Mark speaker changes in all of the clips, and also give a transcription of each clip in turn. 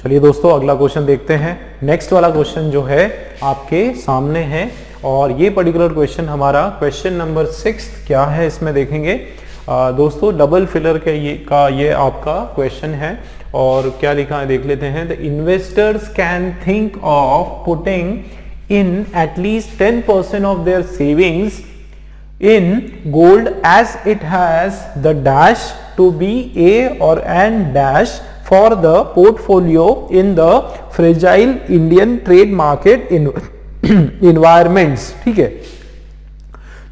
Speaker 1: चलिए दोस्तों अगला क्वेश्चन देखते हैं। नेक्स्ट वाला क्वेश्चन जो है आपके सामने है और ये पर्टिकुलर क्वेश्चन हमारा क्वेश्चन नंबर 6 क्या है इसमें देखेंगे। दोस्तों डबल फिलर ये आपका क्वेश्चन है और क्या लिखा है देख लेते हैं। The investors can think of putting in at least 10% of their savings in gold as it has the dash to be A or N dash for the portfolio in the fragile Indian trade market environments। ठीक है,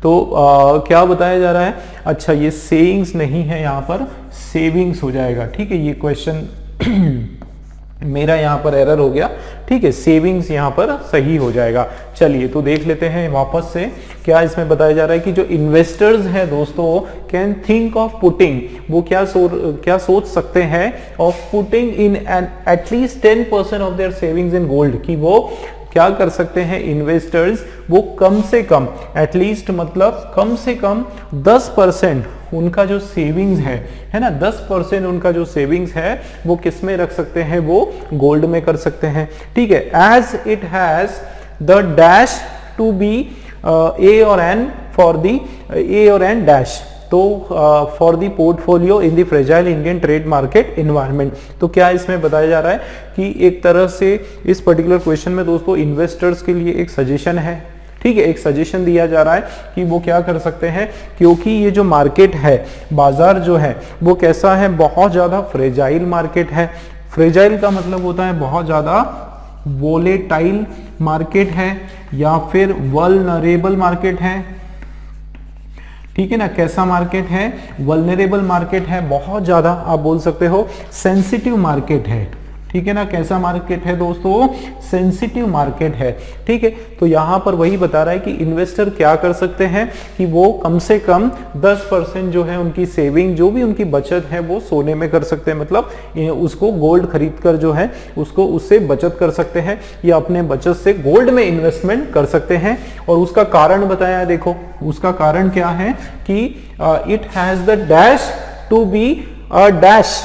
Speaker 1: तो क्या बताया जा रहा है। अच्छा ये सेविंग्स नहीं है, यहाँ पर सेविंग्स हो जाएगा। ठीक है, ये क्वेश्चन मेरा यहाँ पर एरर हो गया। ठीक है, सेविंग्स यहाँ पर सही हो जाएगा। चलिए तो देख लेते हैं वापस से क्या इसमें बताया जा रहा है कि जो इन्वेस्टर्स हैं दोस्तों कैन थिंक ऑफ पुटिंग, वो क्या सोच सकते हैं of putting in an at least 10% of their savings in gold, कि वो क्या कर सकते हैं इन्वेस्टर्स, वो कम से कम एटलीस्ट मतलब कम से कम 10% उनका जो सेविंग्स है ना, 10% उनका जो सेविंग्स है वो किस में रख सकते हैं, वो गोल्ड में कर सकते हैं। ठीक है, as it has the dash to be A और एन फॉर दी ए और एन डैश, तो for the portfolio in the fragile Indian trade market environment. तो क्या इसमें बताया जा रहा है कि एक तरह से इस पर्टिकुलर क्वेश्चन में दोस्तों इन्वेस्टर्स के लिए एक सजेशन है। ठीक है, एक सजेशन दिया जा रहा है कि वो क्या कर सकते हैं, क्योंकि ये जो मार्केट है, बाजार जो है वो कैसा है, बहुत ज़्यादा फ्रेजाइल मार्केट है। फ्रेजाइल का मतलब होता है बहुत ज़्यादा वोलेटाइल मार्केट है या फिर वल्नरेबल मार्केट है। ठीक है ना, कैसा मार्केट है, वल्नरेबल मार्केट है, बहुत ज्यादा आप बोल सकते हो सेंसिटिव मार्केट है। ठीक है ना, कैसा मार्केट है दोस्तों, सेंसिटिव मार्केट है। ठीक है, तो यहां पर वही बता रहा है कि इन्वेस्टर क्या कर सकते हैं कि वो कम से कम 10% जो है उनकी सेविंग, जो भी उनकी बचत है वो सोने में कर सकते हैं, मतलब उसको गोल्ड खरीद कर जो है उसको उससे बचत कर सकते हैं या अपने बचत से गोल्ड में इन्वेस्टमेंट कर सकते हैं। और उसका कारण बताया है, देखो उसका कारण क्या है कि it has the dash to be a dash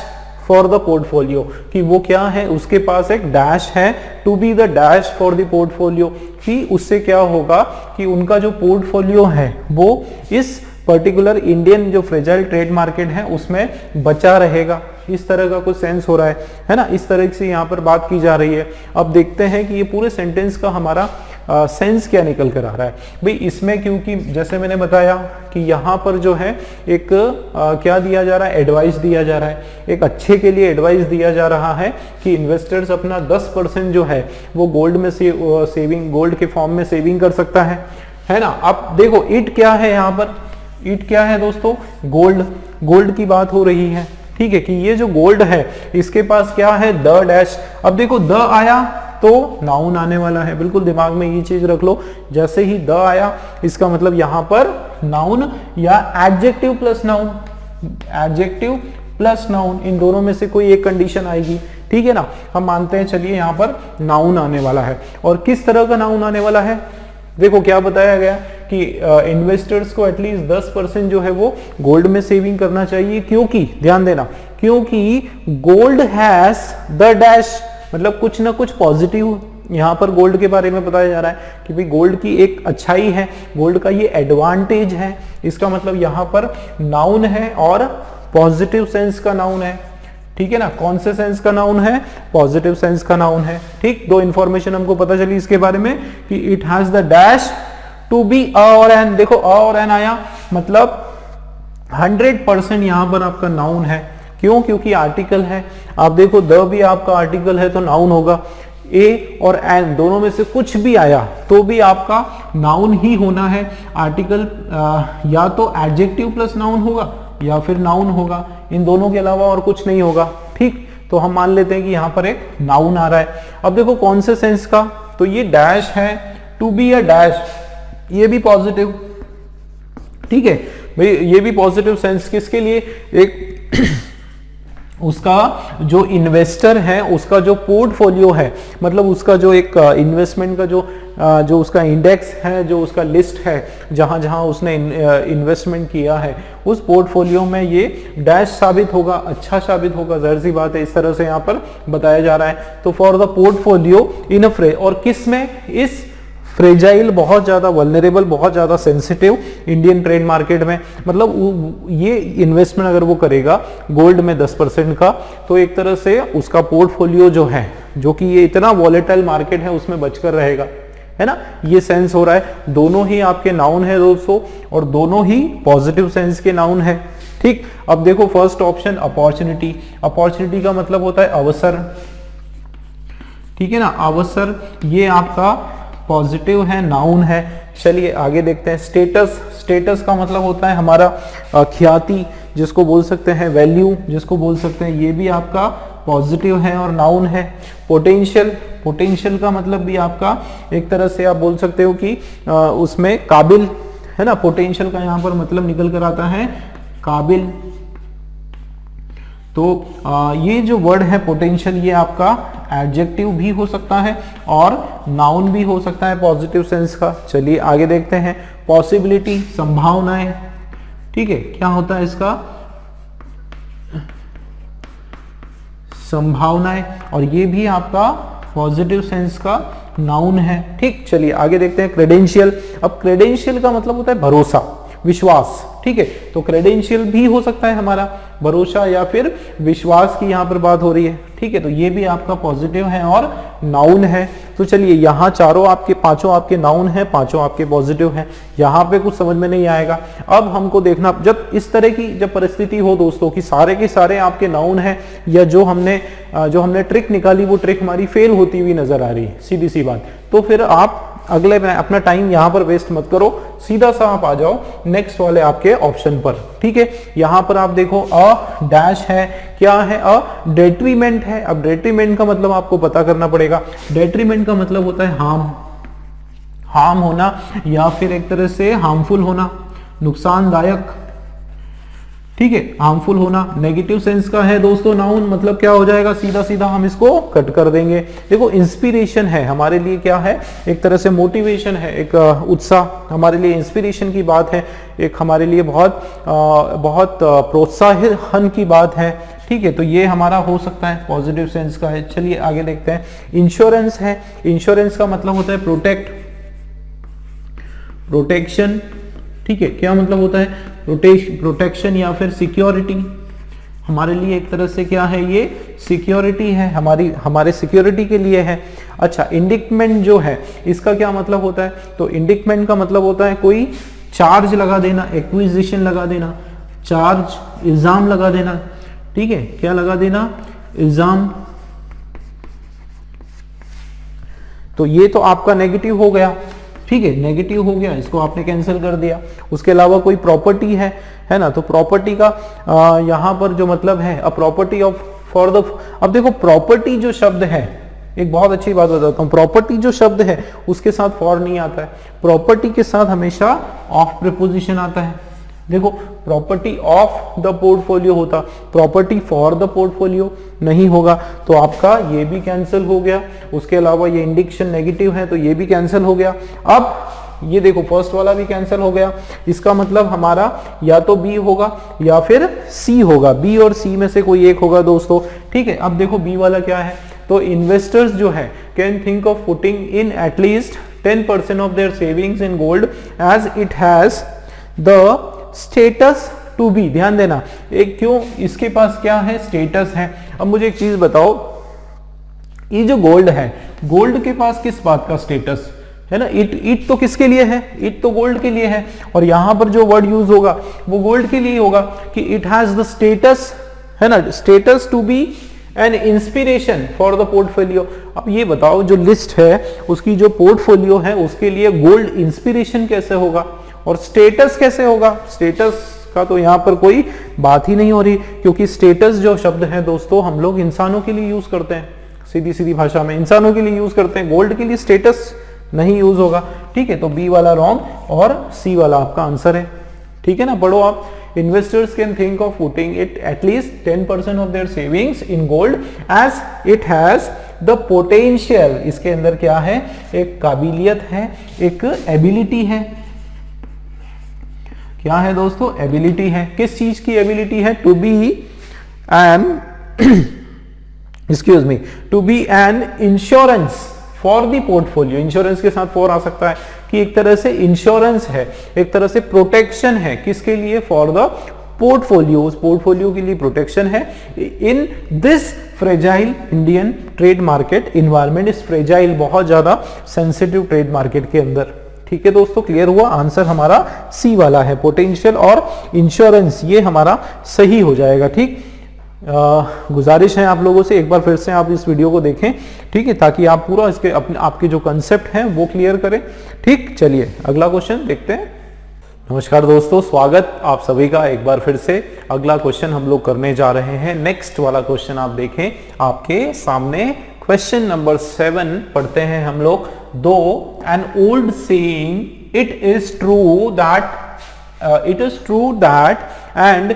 Speaker 1: for the portfolio, कि वो क्या है, उसके पास एक डैश है, to be the dash for the portfolio, कि उससे क्या होगा कि उनका जो पोर्टफोलियो है वो इस पर्टिकुलर इंडियन जो फ्रेजाइल ट्रेड मार्केट है उसमें बचा रहेगा। इस तरह का कुछ सेंस हो रहा है ना, इस तरह से यहाँ पर बात की जा रही है। अब देखते हैं कि ये पूरे सेंटेंस का हमारा सेंस क्या निकल कर आ रहा है भाई इसमें, क्योंकि जैसे मैंने बताया कि यहाँ पर जो है एक क्या दिया जा रहा है, एडवाइस दिया जा रहा है, एक अच्छे के लिए एडवाइस दिया जा रहा है कि इन्वेस्टर्स अपना 10% जो है वो गोल्ड में सेविंग, गोल्ड के फॉर्म में सेविंग कर सकता है ना। अब देखो इट क्या है, यहाँ पर इट क्या है दोस्तों, गोल्ड, गोल्ड की बात हो रही है। ठीक है, कि ये जो गोल्ड है इसके पास क्या है, द डैश। अब देखो द आया तो नाउन आने वाला है, बिल्कुल दिमाग में ये चीज रख लो। जैसे ही द आया इसका मतलब यहां पर नाउन या adjective plus noun, adjective plus noun, इन दोनों में से कोई एक कंडीशन आएगी। ठीक है ना, हम मानते हैं चलिए यहां पर नाउन आने वाला है। और किस तरह का नाउन आने वाला है, देखो क्या बताया गया कि इन्वेस्टर्स को एटलीस्ट 10% जो है वो गोल्ड में सेविंग करना चाहिए, क्योंकि ध्यान देना, क्योंकि गोल्ड हैज द डैश, मतलब कुछ ना कुछ पॉजिटिव यहाँ पर गोल्ड के बारे में बताया जा रहा है कि भाई गोल्ड की एक अच्छाई है, गोल्ड का ये एडवांटेज है। इसका मतलब यहाँ पर नाउन है और पॉजिटिव सेंस का नाउन है। ठीक है ना, कौन से सेंस का नाउन है, पॉजिटिव सेंस का नाउन है। ठीक, दो इंफॉर्मेशन हमको पता चली इसके बारे में कि it has the dash to be a और एन। देखो अ और एन आया मतलब 100% यहां पर आपका नाउन है। क्यों, क्योंकि आर्टिकल है। आप देखो द भी आपका आर्टिकल है तो नाउन होगा, ए और एन दोनों में से कुछ भी आया तो भी आपका नाउन ही होना है। आर्टिकल या तो एडजेक्टिव प्लस नाउन होगा या फिर नाउन होगा, इन दोनों के अलावा और कुछ नहीं होगा। ठीक, तो हम मान लेते हैं कि यहाँ पर एक नाउन आ रहा है। अब देखो कौन से सेंस का, तो ये डैश है, टू बी अ डैश, ये भी पॉजिटिव। ठीक है भाई, ये भी पॉजिटिव सेंस किसके लिए, एक उसका जो इन्वेस्टर है उसका जो पोर्टफोलियो है, मतलब उसका जो एक इन्वेस्टमेंट का जो उसका इंडेक्स है, जो उसका लिस्ट है जहां जहां उसने इन्वेस्टमेंट किया है, उस पोर्टफोलियो में ये डैश साबित होगा, अच्छा साबित होगा, जाहिर सी बात है, इस तरह से यहाँ पर बताया जा रहा है। तो फॉर द पोर्टफोलियो इन अ और किस में, इस फ्रेजाइल, बहुत ज्यादा वल्नरेबल, बहुत ज्यादा सेंसिटिव इंडियन ट्रेड मार्केट में, मतलब ये इन्वेस्टमेंट अगर वो करेगा गोल्ड में 10% का, तो एक तरह से उसका पोर्टफोलियो जो है, जो कि ये इतना वॉलेटाइल मार्केट है उसमें बचकर रहेगा, है ना, ये सेंस हो रहा है। दोनों ही आपके नाउन है दोस्तों, और दोनों ही पॉजिटिव सेंस के नाउन है। ठीक, अब देखो फर्स्ट ऑप्शन अपॉर्चुनिटी, अपॉर्चुनिटी का मतलब होता है अवसर, ठीक है ना, अवसर, ये आपका पॉजिटिव है, नाउन है। चलिए आगे देखते हैं। स्टेटस, स्टेटस का मतलब होता है हमारा ख्याति, जिसको बोल सकते हैं वैल्यू, जिसको बोल सकते हैं, ये भी आपका पॉजिटिव है और नाउन है। पोटेंशियल, पोटेंशियल का मतलब भी आपका एक तरह से आप बोल सकते हो कि उसमें काबिल, है ना, पोटेंशियल का यहाँ पर मतलब निकल कर आता है काबिल। तो ये जो वर्ड है पोटेंशियल, ये आपका एडजेक्टिव भी हो सकता है और नाउन भी हो सकता है पॉजिटिव सेंस का। चलिए आगे देखते हैं। पॉसिबिलिटी, संभावनाएं, ठीक है, क्या होता है इसका, संभावनाएं, और ये भी आपका पॉजिटिव सेंस का नाउन है। ठीक, चलिए आगे देखते हैं। क्रेडेंशियल, अब क्रेडेंशियल का मतलब होता है भरोसा, विश्वास, ठीक है, तो क्रेडेंशियल भी हो सकता है हमारा भरोसा या फिर विश्वास की यहाँ पर बात हो रही है, ठीक है, तो ये भी आपका पॉजिटिव है और नाउन है। तो चलिए यहाँ चारों आपके, पांचों आपके नाउन है, पांचों आपके पॉजिटिव हैं, यहाँ पे कुछ समझ में नहीं आएगा। अब हमको देखना, जब इस तरह की जब परिस्थिति हो दोस्तों कि सारे के सारे आपके नाउन है, या जो हमने ट्रिक निकाली वो ट्रिक हमारी फेल होती हुई नजर आ रही है, सीधी सी बात, तो फिर आप अगले में अपना टाइम यहां पर वेस्ट मत करो, सीधा सा आप आ जाओ नेक्स्ट वाले आपके ऑप्शन पर, ठीक है। यहां पर आप देखो अ डैश है, क्या है, अ डेट्रीमेंट है। अब डेट्रीमेंट का मतलब आपको पता करना पड़ेगा। डेट्रीमेंट का मतलब होता है हार्म, हार्म होना या फिर एक तरह से हार्मफुल होना, नुकसानदायक, ठीक है, हार्मफुल होना। नेगेटिव सेंस का है दोस्तों नाउन, मतलब क्या हो जाएगा, सीधा सीधा हम इसको कट कर देंगे। देखो इंस्पिरेशन है हमारे लिए, क्या है, एक तरह से मोटिवेशन है, एक उत्साह हमारे लिए, इंस्पिरेशन की बात है, एक हमारे लिए बहुत प्रोत्साहन की बात है, ठीक है, तो ये हमारा हो सकता है पॉजिटिव सेंस का है। चलिए आगे देखते हैं। इंश्योरेंस है, इंश्योरेंस का मतलब होता है प्रोटेक्ट, प्रोटेक्शन, ठीक है, क्या मतलब होता है, प्रोटेक्शन या फिर सिक्योरिटी, हमारे लिए एक तरह से क्या है, ये सिक्योरिटी है, हमारे सिक्योरिटी के लिए है। अच्छा, इंडिक्टमेंट जो है इसका क्या मतलब होता है, तो इंडिक्टमेंट का मतलब होता है कोई चार्ज लगा देना, एक्विजिशन लगा देना, चार्ज, इल्जाम लगा देना, ठीक है, क्या लगा देना, इल्जाम। तो ये तो आपका नेगेटिव हो गया, ठीक है, नेगेटिव हो गया, इसको आपने कैंसिल कर दिया। उसके अलावा कोई प्रॉपर्टी है ना, तो प्रॉपर्टी का यहां पर जो मतलब है a property of for the, अब देखो प्रॉपर्टी जो शब्द है, एक बहुत अच्छी बात बताता हूं, प्रॉपर्टी जो शब्द है उसके साथ फॉर नहीं आता है, प्रॉपर्टी के साथ हमेशा ऑफ प्रीपोजिशन आता है। देखो प्रॉपर्टी ऑफ द पोर्टफोलियो होता, प्रॉपर्टी फॉर द पोर्टफोलियो नहीं होगा, तो आपका ये भी कैंसिल हो गया। उसके अलावा ये इंडिकेशन नेगेटिव है तो ये भी कैंसिल हो गया। अब ये देखो फर्स्ट वाला भी कैंसिल हो गया, इसका मतलब हमारा या तो बी होगा या फिर सी होगा, बी और सी में से कोई एक होगा दोस्तों, ठीक है। अब देखो बी वाला क्या है, तो इन्वेस्टर्स जो है can think of putting in at least 10% of their savings in gold as it has the status to be. ध्यान देना, एक क्यों, इसके पास क्या है, स्टेटस है। अब मुझे एक चीज बताओ, ये जो गोल्ड है, गोल्ड के पास किस बात का स्टेटस है ना, इट तो किसके लिए है, इट तो गोल्ड के लिए है, और यहां पर जो वर्ड यूज होगा वो गोल्ड के लिए होगा कि इट हैज द स्टेटस, है ना, status to be an inspiration for the portfolio. अब ये बताओ जो लिस्ट है उसकी जो पोर्टफोलियो है उसके लिए गोल्ड इंस्पिरेशन कैसे होगा और स्टेटस कैसे होगा, स्टेटस का तो यहां पर कोई बात ही नहीं हो रही, क्योंकि स्टेटस जो शब्द है दोस्तों हम लोग इंसानों के लिए यूज करते हैं, सीधी सीधी भाषा में इंसानों के लिए यूज करते हैं, गोल्ड के लिए स्टेटस नहीं यूज होगा, ठीक है। तो बी वाला रॉन्ग और सी वाला आपका आंसर है, ठीक है ना। पढ़ो आप, investors can think of putting it at least 10% of their savings in gold as it has the potential. इसके अंदर क्या है, एक काबिलियत है, एक एबिलिटी है। क्या है दोस्तों, एबिलिटी है। किस चीज की एबिलिटी है, to be an excuse me to be an insurance for the portfolio. Insurance के साथ फॉर आ सकता है कि एक तरह से इंश्योरेंस है, एक तरह से प्रोटेक्शन है, किसके लिए, फॉर द पोर्टफोलियो, उस पोर्टफोलियो के लिए प्रोटेक्शन है। In this fragile Indian trade market environment, इस फ्रेजाइल बहुत ज्यादा सेंसिटिव ट्रेड मार्केट के अंदर। ठीक है दोस्तों, क्लियर हुआ, आंसर हमारा सी वाला है, पोटेंशियल और इंश्योरेंस, ये हमारा सही हो जाएगा। ठीक, गुजारिश है आप लोगों से एक बार फिर से आप इस वीडियो को देखें, ठीक है, ताकि आप पूरा इसके अपने आपके जो कंसेप्ट हैं वो क्लियर करें। ठीक, चलिए अगला क्वेश्चन देखते हैं। नमस्कार दोस्तों, स्वागत आप सभी का एक बार फिर से। अगला क्वेश्चन हम लोग करने जा रहे हैं। नेक्स्ट वाला क्वेश्चन आप देखें आपके सामने, क्वेश्चन नंबर 7 पढ़ते हैं हम लोग। दो an old saying it is true that and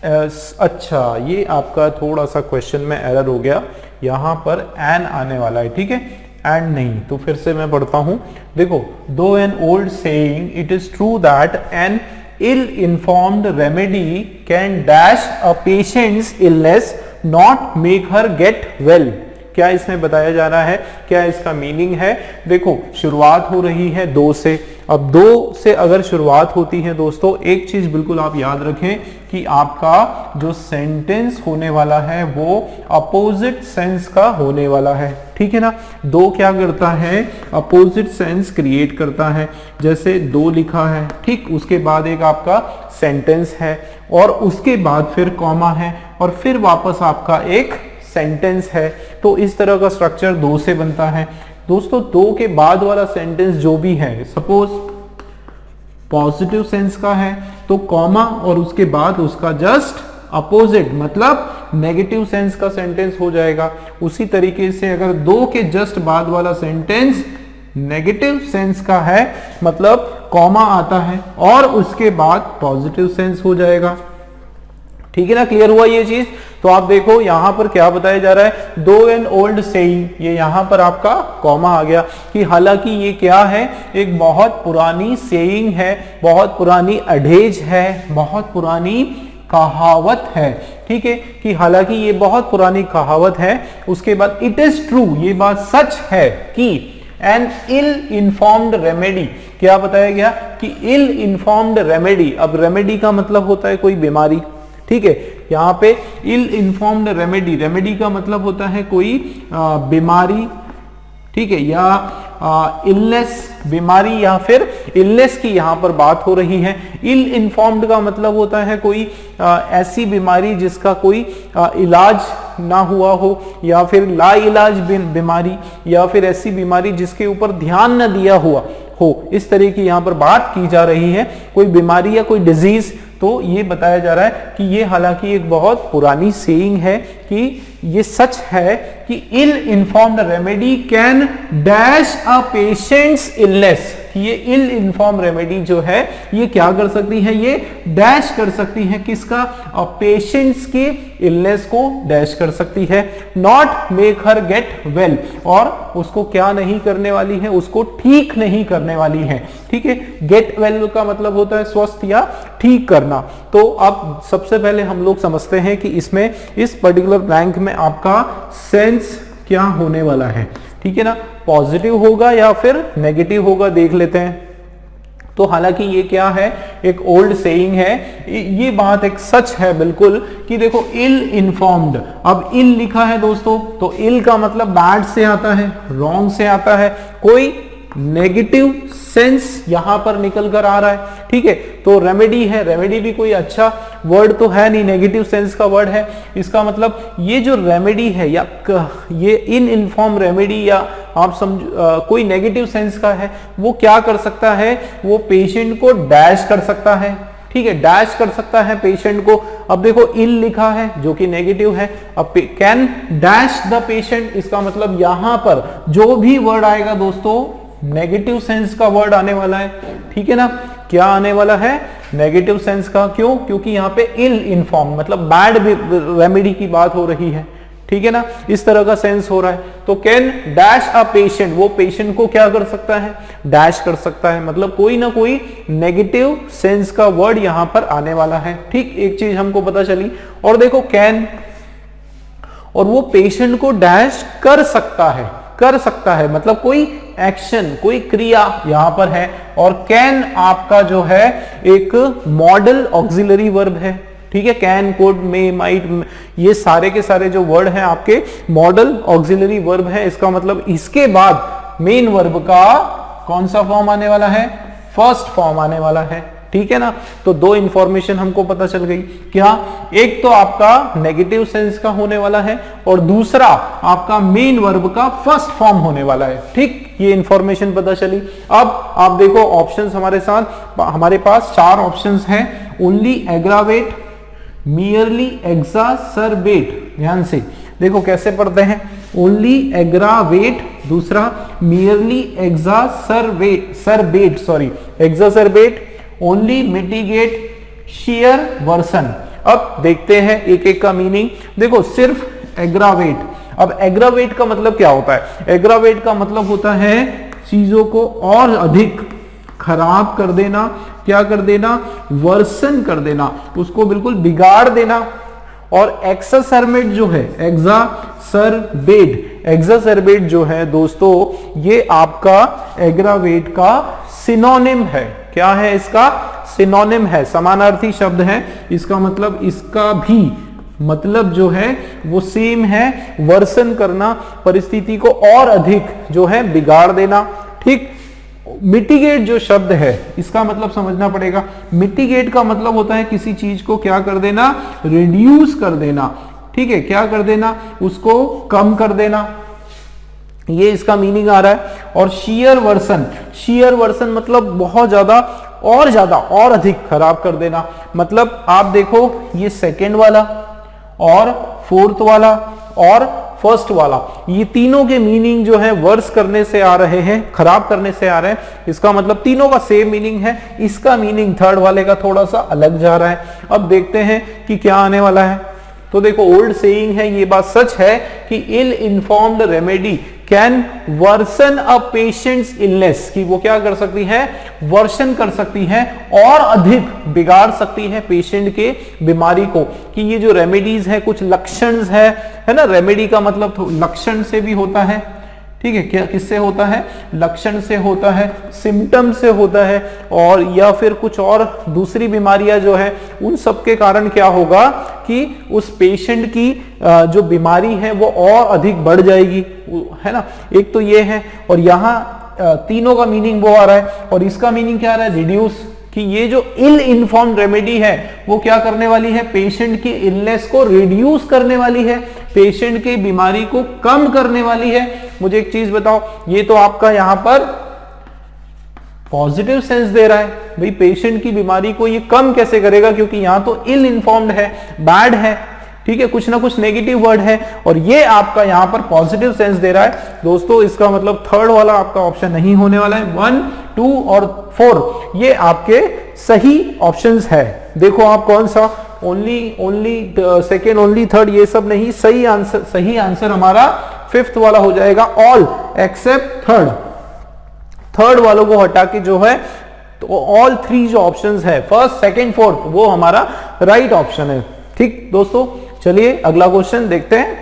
Speaker 1: अच्छा, ये आपका थोड़ा सा क्वेश्चन में एरर हो गया, यहां पर एन आने वाला है, ठीक है, एंड नहीं, तो फिर से मैं पढ़ता हूं। देखो, दो an old saying it is true that an ill informed remedy can dash a patient's illness not make her get well. क्या इसमें बताया जा रहा है, क्या इसका मीनिंग है? देखो, शुरुआत हो रही है 2 से। अब 2 से अगर शुरुआत होती है दोस्तों, एक चीज बिल्कुल आप याद रखें कि आपका जो सेंटेंस होने वाला है वो अपोजिट सेंस का होने वाला है, ठीक है ना। 2 क्या करता है, अपोजिट सेंस क्रिएट करता है। जैसे 2 लिखा है, ठीक, उसके बाद एक आपका सेंटेंस है और उसके बाद फिर कॉमा है और फिर वापस आपका एक सेंटेंस है। तो इस तरह का स्ट्रक्चर 2 से बनता है दोस्तों। 2 के बाद वाला सेंटेंस जो भी है, सपोज पॉजिटिव सेंस का है तो कॉमा और उसके बाद उसका जस्ट अपोजिट मतलब नेगेटिव सेंस का सेंटेंस हो जाएगा। उसी तरीके से अगर 2 के जस्ट बाद वाला सेंटेंस नेगेटिव सेंस का है मतलब कॉमा आता है और उसके बाद पॉजिटिव सेंस हो जाएगा, ठीक है ना। क्लियर हुआ ये चीज? तो आप देखो यहां पर क्या बताया जा रहा है, दो एन ओल्ड सेइंग, ये यहां पर आपका कॉमा आ गया कि हालांकि ये क्या है, एक बहुत पुरानी सेइंग है, बहुत पुरानी अडेज है, बहुत पुरानी कहावत है, ठीक है, कि हालांकि ये बहुत पुरानी कहावत है। उसके बाद इट इज ट्रू, ये बात सच है कि एन इल इन्फॉर्म्ड रेमेडी, क्या बताया गया कि इल इन्फॉर्म्ड रेमेडी। अब रेमेडी का मतलब होता है कोई बीमारी, ठीक है, यहाँ पे इल इन्फॉर्म्ड रेमेडी, रेमेडी का मतलब होता है कोई बीमारी, ठीक है, या इलनेस, बीमारी या फिर इलनेस की यहाँ पर बात हो रही है। इल इन्फॉर्म्ड का मतलब होता है कोई ऐसी बीमारी जिसका कोई इलाज ना हुआ हो या फिर ला इलाज बीमारी या फिर ऐसी बीमारी जिसके ऊपर ध्यान न दिया हुआ हो, इस तरह की यहाँ पर बात की जा रही है, कोई बीमारी या कोई डिजीज। तो ये बताया जा रहा है कि ये हालांकि एक बहुत पुरानी सेइंग है कि ये सच है कि ill informed remedy can dash a patient's illness, कि ये इल इन्फॉर्म रेमेडी जो है ये क्या कर सकती है, ये डैश कर सकती है किसका, पेशेंट्स के इलनेस को डैश कर सकती है। Not make her get well, और उसको क्या नहीं करने वाली है, उसको ठीक नहीं करने वाली है, ठीक है। गेट वेल का मतलब होता है स्वस्थ या ठीक करना। तो अब सबसे पहले हम लोग समझते हैं कि इसमें इस पर्टिकुलर ब्लैंक में आपका सेंस क्या होने वाला है, ठीक है ना, पॉजिटिव होगा या फिर नेगेटिव होगा, देख लेते हैं। तो हालांकि ये क्या है, एक ओल्ड सेइंग है, ये बात एक सच है बिल्कुल कि देखो इल इन्फॉर्म्ड, अब इल लिखा है दोस्तों, तो इल का मतलब बैड से आता है, रॉन्ग से आता है, कोई नेगेटिव सेंस यहां पर निकल कर आ रहा है, ठीक है। तो रेमेडी है, रेमेडी भी कोई अच्छा वर्ड तो है नहीं, नेगेटिव सेंस का वर्ड है। इसका मतलब ये जो रेमेडी है या ये इन इन्फॉर्म रेमेडी या आप समझ कोई नेगेटिव सेंस का है, वो क्या कर सकता है, वो पेशेंट को डैश कर सकता है, ठीक है, डैश कर सकता है पेशेंट को। अब देखो इल लिखा है जो कि नेगेटिव है, अब कैन डैश द पेशेंट, इसका मतलब यहां पर जो भी वर्ड आएगा दोस्तों नेगेटिव सेंस का वर्ड आने वाला है, ठीक है ना। क्या आने वाला है, नेगेटिव सेंस का। क्यों? क्योंकि यहाँ पे इल इन्फॉर्म मतलब बैड रेमेडी की बात हो रही है, ठीक है ना, इस तरह का सेंस हो रहा है। तो कैन डैश अ पेशेंट, वो पेशेंट को क्या कर सकता है? डैश कर सकता है, मतलब कोई ना कोई नेगेटिव सेंस का वर्ड यहां पर आने वाला है। ठीक, एक चीज हमको पता चली। और देखो कैन, और वो पेशेंट को डैश कर सकता है, कर सकता है मतलब कोई एक्शन, कोई क्रिया यहां पर है। और कैन आपका जो है एक मॉडल ऑक्सिलरी वर्ब है, ठीक है। कैन, कुड, मे, माइट, ये सारे के सारे जो वर्ड हैं आपके मॉडल ऑक्सिलरी वर्ब है। इसका मतलब इसके बाद मेन वर्ब का कौन सा फॉर्म आने वाला है? फर्स्ट फॉर्म आने वाला है, ठीक है ना। तो दो इंफॉर्मेशन हमको पता चल गई। क्या? एक तो आपका नेगेटिव सेंस का होने वाला है और दूसरा आपका मेन वर्ब का फर्स्ट फॉर्म होने वाला है। ठीक, ये इंफॉर्मेशन पता चली। अब आप देखो ऑप्शंस हमारे साथ, हमारे पास 4 ऑप्शंस हैं। ओनली एग्रावेट, मियरली एग्जासरबेट, ध्यान से देखो कैसे पढ़ते हैं। ओनली एग्रावेट, दूसरा merely exacerbate, exacerbate, only mitigate, sheer version. अब देखते हैं एक एक का मीनिंग। देखो सिर्फ एग्रावेट, अब एग्रावेट का मतलब क्या होता है? एग्रावेट का मतलब होता है चीजों को और अधिक खराब कर देना, क्या कर देना? वर्सन कर देना, उसको बिल्कुल बिगाड़ देना। और एक्सासरबेट जो है, एग्जासरबेट जो है दोस्तों, ये आपका एग्रावेट का सिनोनिम है। क्या है इसका? सिनोनिम है, समानार्थी शब्द है। इसका मतलब, इसका भी मतलब जो है वो सेम है, वर्सन करना, परिस्थिति को और अधिक जो है बिगाड़ देना। ठीक, मिटिगेट जो शब्द है इसका मतलब समझना पड़ेगा। मिटिगेट का मतलब होता है किसी चीज को क्या कर देना? रिड्यूस कर देना, ठीक है, क्या कर देना? उसको कम कर देना, ये इसका मीनिंग आ रहा है। और शेयर वर्सन, शेयर वर्सन मतलब बहुत ज्यादा और अधिक खराब कर देना। मतलब आप देखो ये सेकेंड वाला और फोर्थ वाला और फर्स्ट वाला, ये तीनों के मीनिंग जो है वर्स करने से आ रहे हैं, खराब करने से आ रहे हैं। इसका मतलब तीनों का सेम मीनिंग है। इसका मीनिंग थर्ड वाले का थोड़ा सा अलग जा रहा है। अब देखते हैं कि क्या आने वाला है। तो देखो ओल्ड सेइंग है, ये बात सच है कि ill informed remedy can worsen a patient's illness, कि वो क्या कर सकती है? वर्सन कर सकती है और अधिक बिगाड़ सकती है पेशेंट के बीमारी को। कि ये जो रेमेडीज है कुछ लक्षण है ना, रेमेडी का मतलब लक्षण से भी होता है, ठीक है, क्या किससे होता है? लक्षण से होता है, सिम्टम से होता है, और या फिर कुछ और दूसरी बीमारियां जो है उन सब के कारण क्या होगा कि उस पेशेंट की जो बीमारी है वो और अधिक बढ़ जाएगी, है ना। एक तो ये है, और यहाँ तीनों का मीनिंग वो आ रहा है। और इसका मीनिंग क्या आ रहा है? रिड्यूस, कि ये जो इल इन्फॉर्म्ड रेमेडी है वो क्या करने वाली है? पेशेंट की इलनेस को रिड्यूस करने वाली है, पेशेंट की बीमारी को कम करने वाली है। मुझे एक चीज बताओ, ये तो आपका यहां पर पॉजिटिव सेंस दे रहा है, भाई पेशेंट की बीमारी को ये कम कैसे करेगा? क्योंकि यहां तो इल इन्फॉर्म्ड है, बैड है, ठीक है, कुछ ना कुछ नेगेटिव वर्ड है, और ये आपका यहां पर पॉजिटिव सेंस दे रहा है। दोस्तों इसका मतलब थर्ड वाला आपका ऑप्शन नहीं होने वाला है। 1, 2 और 4 ये आपके सही ऑप्शंस है। देखो आप कौन सा, ओनली सेकेंड, ओनली थर्ड, ये सब नहीं, सही आंसर हमारा फिफ्थ वाला हो जाएगा, ऑल एक्सेप्ट थर्ड। थर्ड वालों को हटा के जो है तो ऑल 3 जो ऑप्शंस है, फर्स्ट, सेकेंड, फोर्थ, वो हमारा राइट ऑप्शन है। ठीक दोस्तों, चलिए अगला क्वेश्चन देखते हैं।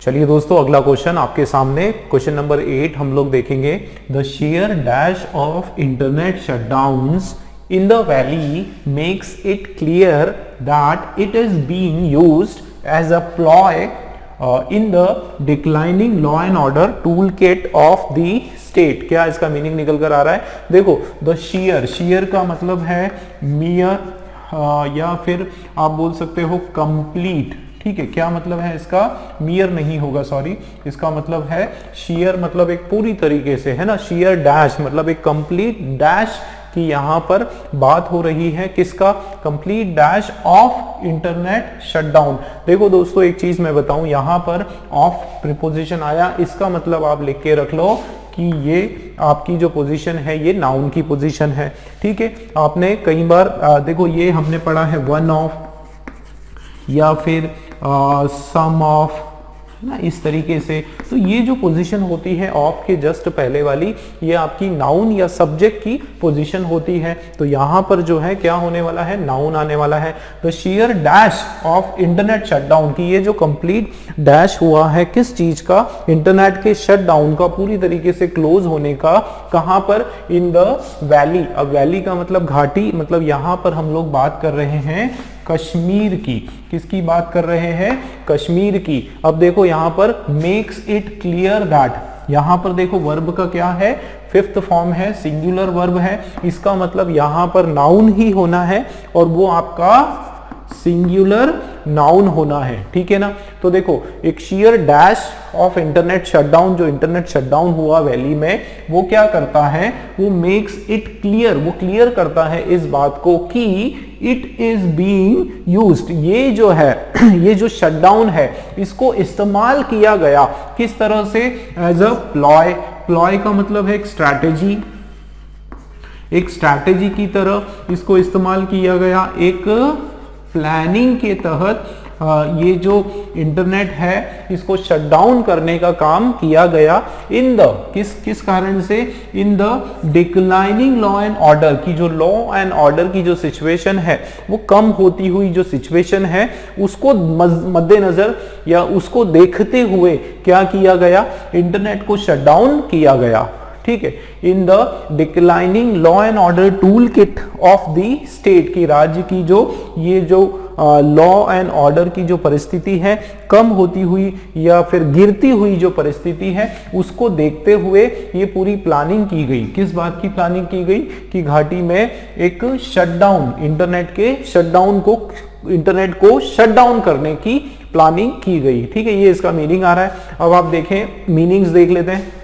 Speaker 1: चलिए दोस्तों अगला क्वेश्चन आपके सामने, क्वेश्चन नंबर 8 हम लोग देखेंगे। The share dash of internet shutdowns in the valley makes it clear that it is being used as a ploy in the declining law and order toolkit of the state। क्या इसका meaning निकल कर आ रहा है? देखो the share का मतलब है मियर, या फिर आप बोल सकते हो कंप्लीट, ठीक है। क्या मतलब है इसका? मियर नहीं होगा, सॉरी, इसका मतलब है शेयर, मतलब एक पूरी तरीके से, है ना। शेयर डैश मतलब एक कंप्लीट डैश कि यहां पर बात हो रही है किसका? Complete dash of internet shutdown. देखो दोस्तों एक चीज मैं बताऊं, यहां पर ऑफ प्रीपोजिशन आया, इसका मतलब आप लिख के रख लो कि ये आपकी जो पोजीशन है ये नाउन की पोजीशन है। ठीक है, आपने कई बार देखो ये हमने पढ़ा है वन ऑफ या फिर सम ऑफ ना, इस तरीके से। तो ये जो पोजीशन होती है ऑफ के जस्ट पहले वाली, ये आपकी नाउन या सब्जेक्ट की पोजीशन होती है। तो यहाँ पर जो है क्या होने वाला है, नाउन आने वाला है। The share dash of internet shutdown की ये जो कंप्लीट डैश हुआ है किस चीज का, इंटरनेट के शटडाउन का, पूरी तरीके से क्लोज होने का। कहाँ पर, इन द वैली। अब वैली का मतलब घाटी, मतलब यहाँ पर हम लोग बात कर रहे हैं कश्मीर की। किसकी बात कर रहे हैं, कश्मीर की। अब देखो यहाँ पर मेक्स इट क्लियर दैट, यहाँ पर देखो वर्ब का क्या है, फिफ्थ फॉर्म है, सिंगुलर वर्ब है। इसका मतलब यहाँ पर नाउन ही होना है और वो आपका सिंगुलर नाउन होना है। ठीक है ना। तो देखो एक share dash of internet shutdown, जो इंटरनेट शटडाउन हुआ वैली में, वो क्या करता है, वो मेक्स इट क्लियर, वो क्लियर करता है इस बात को कि इट इज बीइंग यूज्ड, ये जो है ये जो शटडाउन है इसको इस्तेमाल किया गया किस तरह से, एज अ प्लॉय। प्लॉय का मतलब है एक स्ट्रैटेजी, एक स्ट्रैटेजी की तरह इसको इस्तेमाल किया गया, एक प्लानिंग के तहत ये जो इंटरनेट है इसको शटडाउन करने का काम किया गया। इन द किस कारण से, in the declining law and order की, जो लॉ एंड ऑर्डर की जो सिचुएशन है वो कम होती हुई जो सिचुएशन है उसको मद्देनजर या उसको देखते हुए क्या किया गया, इंटरनेट को शटडाउन किया गया। ठीक है, in the declining law and order tool kit of the state की, राज्य की जो ये जो लॉ एंड ऑर्डर की जो परिस्थिति है, कम होती हुई या फिर गिरती हुई जो परिस्थिति है, उसको देखते हुए ये पूरी प्लानिंग की गई। किस बात की प्लानिंग की गई कि घाटी में एक शटडाउन, इंटरनेट के शटडाउन को, इंटरनेट को शटडाउन करने की प्लानिंग की गई। ठीक है, ये इसका मीनिंग आ रहा है। अब आप देखें, मीनिंग्स देख लेते हैं।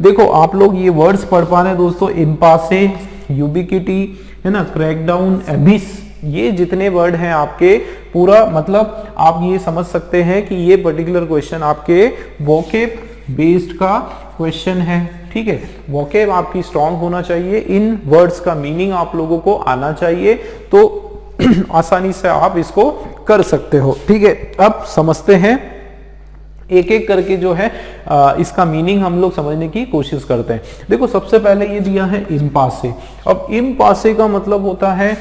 Speaker 1: देखो आप लोग ये वर्ड्स पढ़ पा रहे हैं दोस्तों, इम्पासे, यूबिक्विटी है ना, क्रैकडाउन, एबिस, ये जितने वर्ड हैं आपके, पूरा मतलब आप ये समझ सकते हैं कि ये पर्टिकुलर क्वेश्चन आपके वोकेब बेस्ड का क्वेश्चन है। ठीक है, वोकेब आपकी स्ट्रांग होना चाहिए, इन वर्ड्स का मीनिंग आप लोगों को आना चाहिए, तो आसानी से आप इसको कर सकते हो। ठीक है, अब समझते हैं एक एक करके जो है इसका मीनिंग हम लोग समझने की कोशिश करते हैं। देखो सबसे पहले ये दिया है इम्पासे। अब इम्पासे का मतलब होता है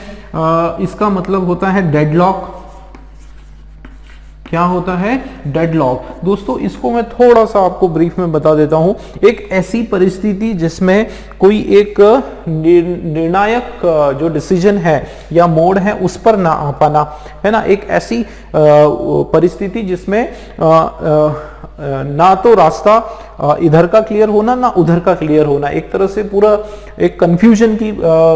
Speaker 1: इसका मतलब होता है डेडलॉक। क्या होता है, डेडलॉक। दोस्तों इसको मैं थोड़ा सा आपको ब्रीफ में बता देता हूं। एक ऐसी परिस्थिति जिसमें कोई एक निर्णायक जो डिसीजन है या मोड है उस पर ना आ पाना, है ना, एक ऐसी परिस्थिति जिसमें ना तो रास्ता इधर का क्लियर होना ना उधर का क्लियर होना, एक तरह से पूरा एक कंफ्यूजन की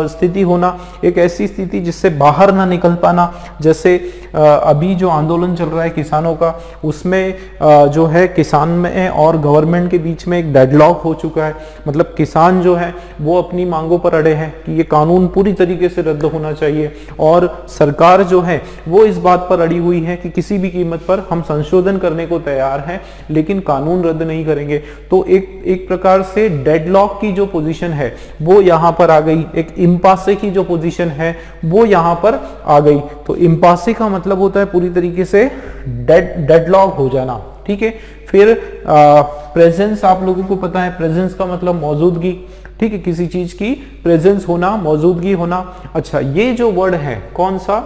Speaker 1: स्थिति होना, एक ऐसी स्थिति जिससे बाहर ना निकल पाना। जैसे अभी जो आंदोलन चल रहा है किसानों का, उसमें जो है किसान में और गवर्नमेंट के बीच में एक डेडलॉक हो चुका है। मतलब किसान जो है वो अपनी मांगों पर अड़े हैं कि ये कानून पूरी तरीके से रद्द होना चाहिए, और सरकार जो है वो इस बात पर अड़ी हुई है कि किसी भी कीमत पर हम संशोधन करने को तैयार हैं लेकिन कानून रद्द नहीं करेंगे। तो एक प्रकार से डेडलॉक की जो पोजीशन है वो यहां पर आ गई, एक इम्पासे की जो पोजीशन है वो यहां पर आ गई। तो इम्पासे का मतलब होता है पूरी तरीके से डेडलॉक हो जाना। ठीक है, फिर प्रेजेंस आप लोगों को पता है, प्रेजेंस का मतलब मौजूदगी। ठीक है, किसी चीज की प्रेजेंस होना, मौजूदगी होना। अच्छा, ये जो वर्ड है कौन सा,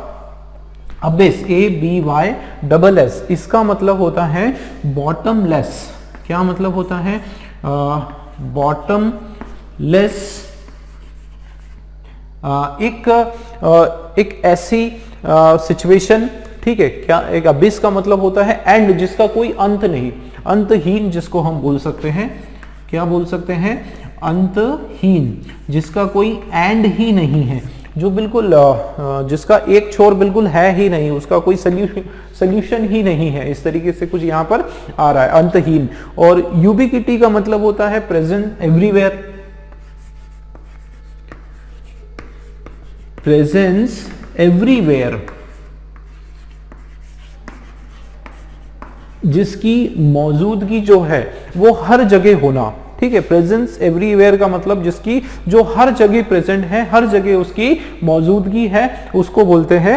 Speaker 1: अबिस, ABYSS, इसका मतलब होता है बॉटमलेस। क्या मतलब होता है, बॉटमलेस। एक ऐसी सिचुएशन। ठीक है, क्या, एक अबिस का मतलब होता है एंड, जिसका कोई अंत नहीं, अंतहीन जिसको हम बोल सकते हैं। क्या बोल सकते हैं, अंतहीन, जिसका कोई एंड ही नहीं है, जो बिल्कुल जिसका एक छोर बिल्कुल है ही नहीं, उसका कोई सल्यूशन ही नहीं है, इस तरीके से कुछ यहां पर आ रहा है, अंतहीन। और यूबिक्विटी का मतलब होता है प्रेजेंट एवरीवेयर, प्रेजेंस एवरीवेयर, जिसकी मौजूदगी जो है वो हर जगह होना। ठीक है। प्रेजेंस एवरीवेयर का मतलब जिसकी जो हर जगह प्रेजेंट है, हर जगह उसकी मौजूदगी है, उसको बोलते हैं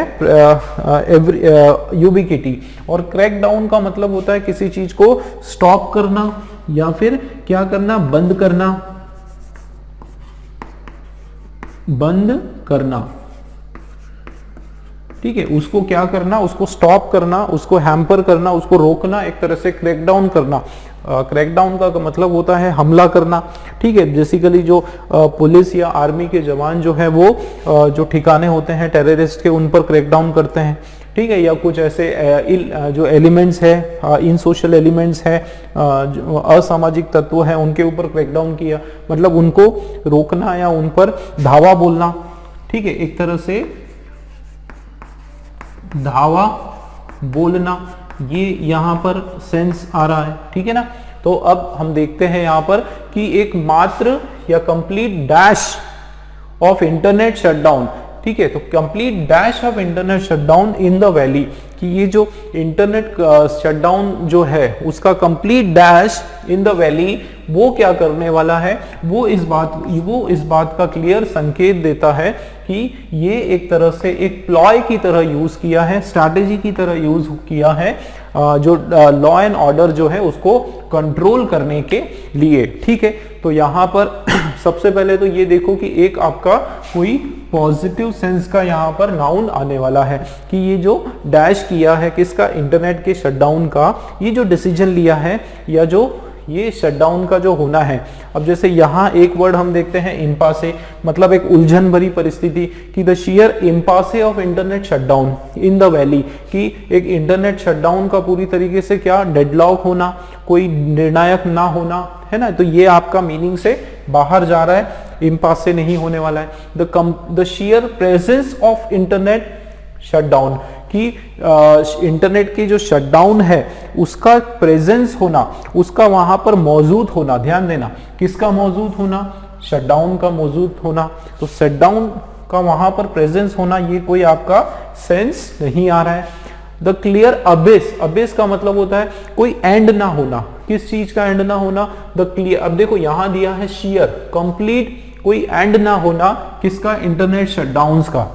Speaker 1: यूबिक्विटी। और क्रैक डाउन का मतलब होता है किसी चीज को स्टॉप करना या फिर क्या करना, बंद करना, बंद करना, ठीक है। उसको क्या करना, उसको स्टॉप करना, उसको हैम्पर करना, उसको रोकना, एक तरह से क्रैकडाउन करना। क्रैकडाउन का मतलब होता है हमला करना, ठीक है। बेसिकली जो पुलिस या आर्मी के जवान जो है वो जो ठिकाने होते हैं टेररिस्ट के, उन पर क्रैकडाउन करते हैं, ठीक है। या कुछ ऐसे जो एलिमेंट्स है, इन सोशल एलिमेंट्स है, असामाजिक तत्व है, उनके ऊपर क्रैकडाउन किया, मतलब उनको रोकना या उन पर धावा बोलना, ठीक है। एक तरह से धावा बोलना, ये यहां पर सेंस आ रहा है, ठीक है ना। तो अब हम देखते हैं यहां पर कि एक मात्र या complete dash of internet shutdown, ठीक है। तो complete dash of internet shutdown in the valley, कि ये जो इंटरनेट शटडाउन जो है उसका complete dash in the valley वो क्या करने वाला है, वो इस बात का क्लियर संकेत देता है कि ये एक तरह से एक प्लॉय की तरह यूज किया है, स्ट्रैटेजी की तरह यूज किया है, जो लॉ एंड ऑर्डर जो है उसको कंट्रोल करने के लिए, ठीक है। तो यहां पर सबसे पहले तो ये देखो कि एक आपका कोई पॉजिटिव सेंस का यहां पर नाउन आने वाला है कि ये जो डैश किया है किसका, इंटरनेट के शटडाउन का, ये जो डिसीजन लिया है या जो ये शटडाउन का जो होना है। अब जैसे यहाँ एक वर्ड हम देखते हैं इम्पासे, मतलब एक उलझन भरी परिस्थिति, कि the sheer impasse of internet shutdown in the valley, कि एक इंटरनेट शटडाउन का पूरी तरीके से क्या डेडलॉक होना, कोई निर्णायक ना होना, है ना। तो ये आपका मीनिंग से बाहर जा रहा है, इम्पासे नहीं होने वाला है। The share presence of internet shutdown, कि इंटरनेट की जो शटडाउन है उसका प्रेजेंस होना, उसका वहां पर मौजूद होना, ध्यान देना किसका मौजूद होना, शटडाउन का मौजूद होना। तो शटडाउन का वहां पर प्रेजेंस होना, ये कोई आपका सेंस नहीं आ रहा है। द क्लियर अबिस, अबिस का मतलब होता है कोई एंड ना होना, किस चीज का एंड ना होना, द क्लियर। अब देखो यहां दिया है शेयर, कंप्लीट कोई एंड ना होना, किसका, इंटरनेट शटडाउन्स का,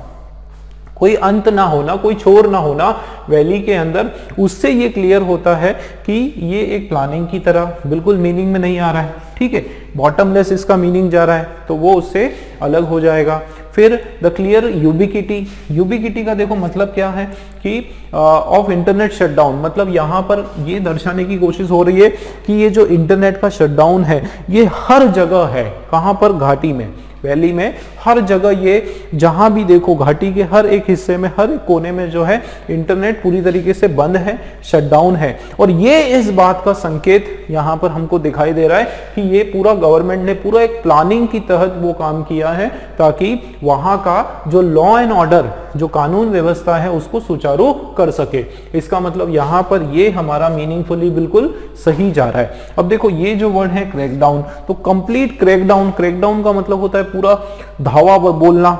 Speaker 1: कोई अंत ना होना, कोई छोर ना होना वैली के अंदर। उससे ये क्लियर होता है कि ये एक प्लानिंग की तरह, बिल्कुल मीनिंग में नहीं आ रहा है, ठीक है। बॉटमलेस इसका मीनिंग जा रहा है तो वो उससे अलग हो जाएगा। फिर द क्लियर यूबिक्विटी, यूबिक्विटी का देखो मतलब क्या है कि ऑफ इंटरनेट शटडाउन, मतलब यहां पर ये दर्शाने की कोशिश हो रही है कि ये जो इंटरनेट का शटडाउन है ये हर जगह है, कहां पर, घाटी में, वैली में, हर जगह ये जहां भी देखो घाटी के हर एक हिस्से में, हर एक कोने में जो है इंटरनेट पूरी तरीके से बंद है, शटडाउन है। और ये इस बात का संकेत यहां पर हमको दिखाई दे रहा है कि ये पूरा गवर्नमेंट ने पूरा एक प्लानिंग की तहत वो काम किया है ताकि वहां का जो लॉ एंड ऑर्डर, जो कानून व्यवस्था है उसको सुचारू कर सके। इसका मतलब यहां पर ये हमारा मीनिंगफुली बिल्कुल सही जा रहा है। अब देखो ये जो वर्ड है क्रैकडाउन, तो कंप्लीट क्रैकडाउन, क्रैकडाउन का मतलब होता है पूरा धावा बोलना,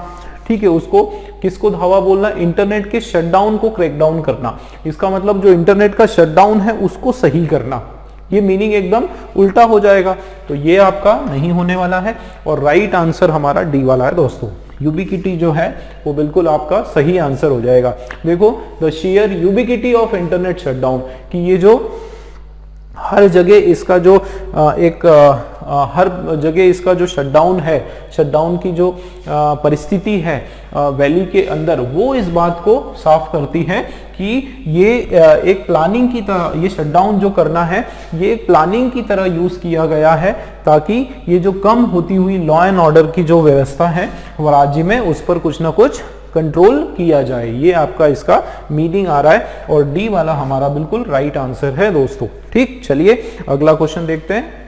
Speaker 1: ठीक है। उसको किसको धावा बोलना, इंटरनेट के शटडाउन को क्रैकडाउन करना। इसका मतलब जो इंटरनेट का शटडाउन है उसको सही करना, ये मीनिंग एकदम उल्टा हो जाएगा। तो ये आपका नहीं होने वाला है और राइट आंसर हमारा डी वाला है दोस्तों। यूबिक्विटी जो है वो बिल्कुल आपका सही आंसर हो जाएगा। देखो the share ubiquity of internet shutdown, कि ये जो हर जगह इसका जो हर जगह इसका जो शटडाउन है, शटडाउन की जो परिस्थिति है वैली के अंदर, वो इस बात को साफ करती है कि ये एक प्लानिंग की तरह, ये शटडाउन जो करना है ये एक प्लानिंग की तरह यूज किया गया है ताकि ये जो कम होती हुई लॉ एंड ऑर्डर की जो व्यवस्था है राज्य में, उस पर कुछ ना कुछ कंट्रोल किया जाए। ये आपका इसका मीनिंग आ रहा है और डी वाला हमारा बिल्कुल राइट आंसर है दोस्तों। ठीक, चलिए अगला क्वेश्चन देखते हैं।